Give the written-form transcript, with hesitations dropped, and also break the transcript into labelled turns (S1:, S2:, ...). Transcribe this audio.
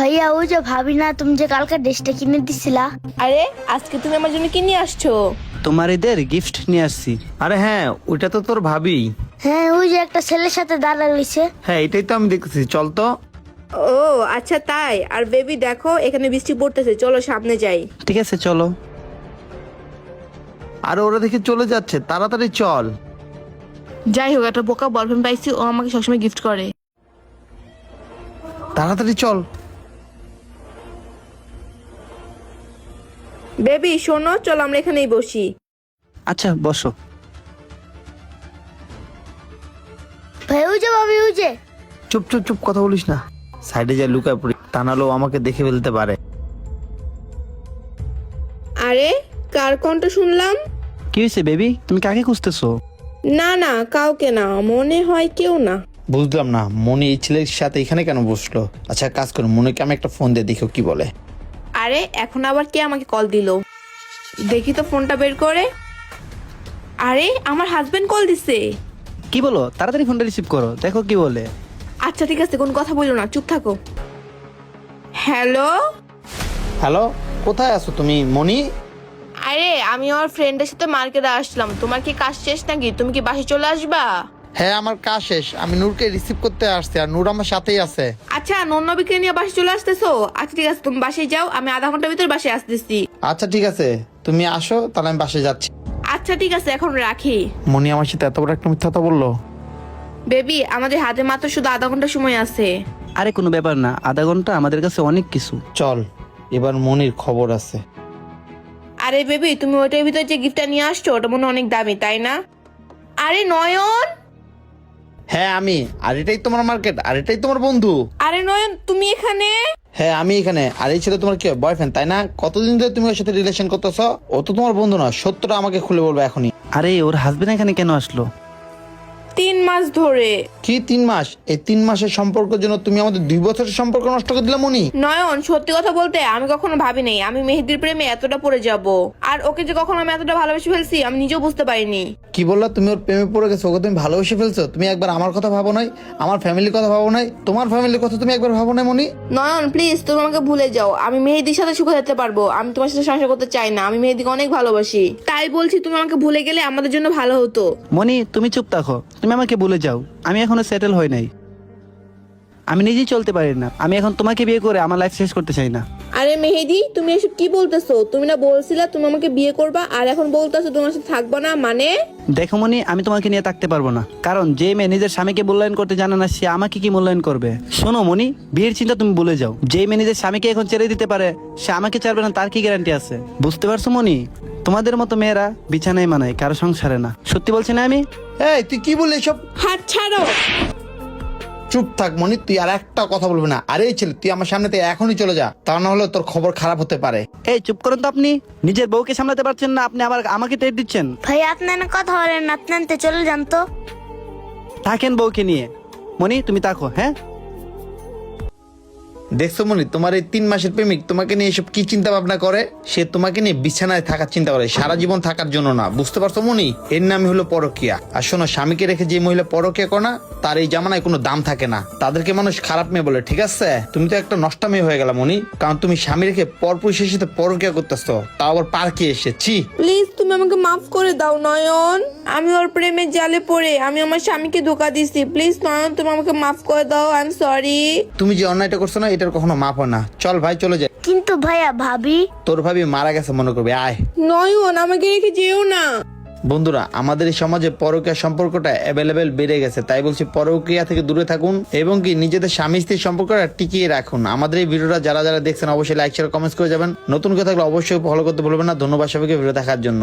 S1: ভাইয়া ওই যে ভাবি না, তুমি যে কালকে ড্রেসটা কিনে দিছিলা।
S2: আরে আজকে তুমি আমার জন্য কি নিয়ে আসছো?
S3: তোমার এদের গিফট নিয়ে আসছি।
S4: আরে হ্যাঁ, ওইটা তো তোর ভাবি।
S1: হ্যাঁ ওই যে একটা ছেলের সাথে দাঁড়ায় রয়েছে।
S4: হ্যাঁ, এটাই তো আমি দেখতেছি, চল তো।
S2: ও আচ্ছা তাই। আর বেবি দেখো এখানে বৃষ্টি পড়তেছে, চলো সামনে যাই।
S3: ঠিক আছে চলো।
S4: আর ওরা দেখে চলে যাচ্ছে, তাড়াতাড়ি চল।
S2: যাই হোক, একটা বোকা বয়ফ্রেন্ড পাইছি, ও আমাকে সবসময় গিফট করে।
S4: তাড়াতাড়ি চল।
S2: বেবি শোনো, চলো আমরা এখানেই বসি।
S3: আচ্ছা বসো।
S1: ভাই ওই যে ভাবি, ওই যে।
S4: চুপ চুপ চুপ, কথা বলিস না। সাইডে যা লুকায় পড়ি, তা নাহলে ও আমাকে দেখে ফেলতে পারে।
S2: আরে কার কণ্ঠ শুনলাম?
S3: কি হয়েছে বেবি, তুমি কাকে খুঁজতেছো?
S2: না না, কাউকে না, মনে হয় কেউ না।
S4: বুঝলাম না, মনি এই ছেলের সাথে এখানে কেন বসলো? আচ্ছা কাজ করো, মনিকে আমি একটা ফোন দিয়ে দেখো কি বলে।
S2: আরে এখন আবার কে আমাকে কল দিলো? দেখি তো ফোনটা বের করে। আরে আমার হাজবেন্ড কল দিছে।
S3: কি বলো, তাড়াতাড়ি ফোনটা রিসিভ করো, দেখো কি বলে।
S2: আচ্ছা ঠিক আছে, কোন কথা বলো না, চুপ থাকো। হ্যালো।
S4: হ্যালো, কোথায় আছো তুমি মনি?
S2: আরে আমি আমার ফ্রেন্ডের সাথে মার্কেটে আসলাম, তোমার কি কাজ শেষ নাকি? তুমি কি বাসে চলে আসবা?
S4: হ্যাঁ আমার কাজ শেষ, আমি নূরকে রিসিভ করতে আসছি, আর নূর আমার সাথেই আছে।
S2: আচ্ছা নন্নবীকে নিয়ে বাসে চলে আসতেছো? আচ্ছা ঠিক আছে, তুমি বাসে যাও, আমি আধা ঘন্টার ভিতর বাসে আসতেছি।
S4: আচ্ছা ঠিক আছে, তুমি আসো, তাহলে আমি বাসে যাচ্ছি।
S2: আচ্ছা ঠিক আছে, এখন রাখি।
S4: মনি আমার সাথে এত বড় একটা মিথ্যা কথা বললো।
S2: বেবি আমাদের হাতে মাত্র শুধু আধা ঘন্টা সময় আছে।
S3: আরে কোনো ব্যাপার না, আধা ঘন্টা আমাদের কাছে অনেক কিছু।
S4: চল, এবার মনির খবর আছে।
S2: আরে বেবি তুমি ওইটার ভিতর যে গিফটটা নিয়ে আসছো, ওটা মনে হয় অনেক দামি, তাই না? আরে নয়ন।
S4: হ্যাঁ আমি, আর এটাই তোমার মার্কেট, আর এটাই তোমার বন্ধু।
S2: আরে নয়ন তুমি এখানে?
S4: হ্যাঁ আমি এখানে। আর এই ছেলে তোমার কি বয়ফ্রেন্ড তাই না? কতদিন ধরে তুমি ওর সাথে রিলেশন করতেছো? ও তো তোমার বন্ধু না, সত্যটা আমাকে খুলে বলবো এখনই।
S3: আরে ওর হাজবেন্ড এখানে কেন আসলো?
S2: 3 মাস ধরে।
S4: কি 3 মাস? এই 3 মাসের সম্পর্কের জন্য তুমি আমাদের 2 বছরের সম্পর্ক নষ্ট করে দিলে মনি।
S2: নয়ন সত্যি কথা বলতে আমি কখনো ভাবি নাই আমি মেহেদির প্রেমে এতটা পড়ে যাব, আর ওকে যে কখনো আমি এতটা ভালোবেসে ফেলছি আমি নিজেও বুঝতে পারিনি।
S4: কি বললা? তুমি ওর প্রেমে পড়ে গেছো, ওকে তুমি ভালোবেসে ফেলছো? তুমি একবার আমার কথা ভাবো নাই? আমার ফ্যামিলির কথা ভাবো নাই? তোমার ফ্যামিলির কথা তুমি একবার ভাবো নাই মনি?
S2: নয়ন প্লিজ তুমি আমাকে ভুলে যাও, আমি মেহেদির সাথে সুখে যেতে পারবো, আমি তোমার সাথে সংসার করতে চাই না, আমি মেহেদিকে অনেক ভালোবাসি, তাই বলছি তুমি আমাকে ভুলে গেলে আমাদের জন্য ভালো হতো।
S3: মনি তুমি চুপ থাকো, তুমি আমাকে ভুলে যাও, আমি এখনো সেটেল হই নাই, আমি নিজেই চলতে পারি না, আমি এখন তোমাকে বিয়ে করে আমার লাইফ শেষ করতে চাই না।
S2: আরে মেহেদি তুমি এসব কি বলতেছো? তুমি না বলছিলা তুমি আমাকে বিয়ে করবা, আর এখন বলতেছো তোমার সাথে থাকবা না মানে?
S3: দেখো মনি, আমি তোমাকে নিয়ে থাকতে পারবো না, কারণ যে মেয়ে নিজের স্বামীকে মূল্যায়ন করতে জানে না সে আমাকে কি মূল্যায়ন করবে? শোনো মনি, বিয়ের চিন্তা তুমি ভুলে যাও, যে মেয়ে নিজের স্বামীকে এখন ছেড়ে দিতে পারে সে আমাকে ছাড়বে না, তার কি গ্যারান্টি আছে? বুঝতে পারছো মনি? তোমাদের মতো মেয়েরা বিছানায় মানায়, কারো সংসারে না। সত্যি বলছি না আমি?
S4: এই তুই কি বললি এসব?
S2: হাত ছাড়ো।
S4: চুপ থাক মনি, তুই আর একটা কথা বলবি না। আরে এই ছেলে, তুই আমার সামনে থেকে এখনই চলে যা, তা না হলে তোর খবর খারাপ হতে পারে।
S3: এই চুপ করুন তো, আপনি নিজের বউকে সামলাতে পারছেন না, আপনি আবার আমাকে টেট দিচ্ছেন।
S1: ভাই আপনার না কথা বলেন, আপনি আনতে চলে যান তো।
S3: থাকেন বউকে নিয়ে। মনি তুমি থাকো। হ্যাঁ
S4: দেখছো মনি, তোমার এই 3 মাসের প্রেমিক তোমাকে নিয়ে এসব কি চিন্তা ভাবনা করে? সে তোমাকে নিয়ে বিছানায় থাকার চিন্তা করে, সারা জীবন থাকার জন্য না। বুঝতে পারছো মনি? এর নামই হলো পরকিয়া। আর শোনো, স্বামীকে রেখে যে মহিলা পরকিয়া করে না, তার এই জামানায় কোনো দাম থাকে না, তাদেরকে মানুষ খারাপ মেয়ে বলে। ঠিক আছে, তুমি তো একটা নষ্ট মেয়ে হয়ে গেলা মনি, কারণ তুমি স্বামী রেখে পরপুরুষের সাথে পরকিয়া করতেছো, তাও আবার পার্কে এসেছি।
S2: প্লিজ তুমি আমাকে মাফ করে দাও নয়ন, আমি ওর প্রেমের জালে পড়ে আমি আমার স্বামীকে ধোকা দিছি। প্লিজ নয়ন তুমি আমাকে মাফ করে দাও, আই এম সরি।
S4: তুমি যে অন্যায়টা করছো না, এটার কখনো মাপ হয় না। চল ভাই চলে যাই।
S1: কিন্তু ভাইয়া ভাবি।
S4: তোর ভাবি মারা গেছে মনে করবি, আয়।
S2: নয়ন আমাকে রেখে যেও না।
S4: বন্ধুরা, আমাদের এই সমাজে পরকীয়া সম্পর্কটা অ্যাভেলেবেল বেড়ে গেছে, তাই বলছি পরকীয়া থেকে দূরে থাকুন এবং কি নিজেদের স্বামী স্ত্রীর সম্পর্কটা টিকিয়ে রাখুন। আমাদের এই ভিডিওটা যারা যারা দেখছেন অবশ্যই লাইক শেয়ার কমেন্টস করে যাবেন। নতুন কেউ থাকলে অবশ্যই ফলো করতে ভুলবেন না। ধন্যবাদ সবাইকে ভিডিও দেখার জন্য।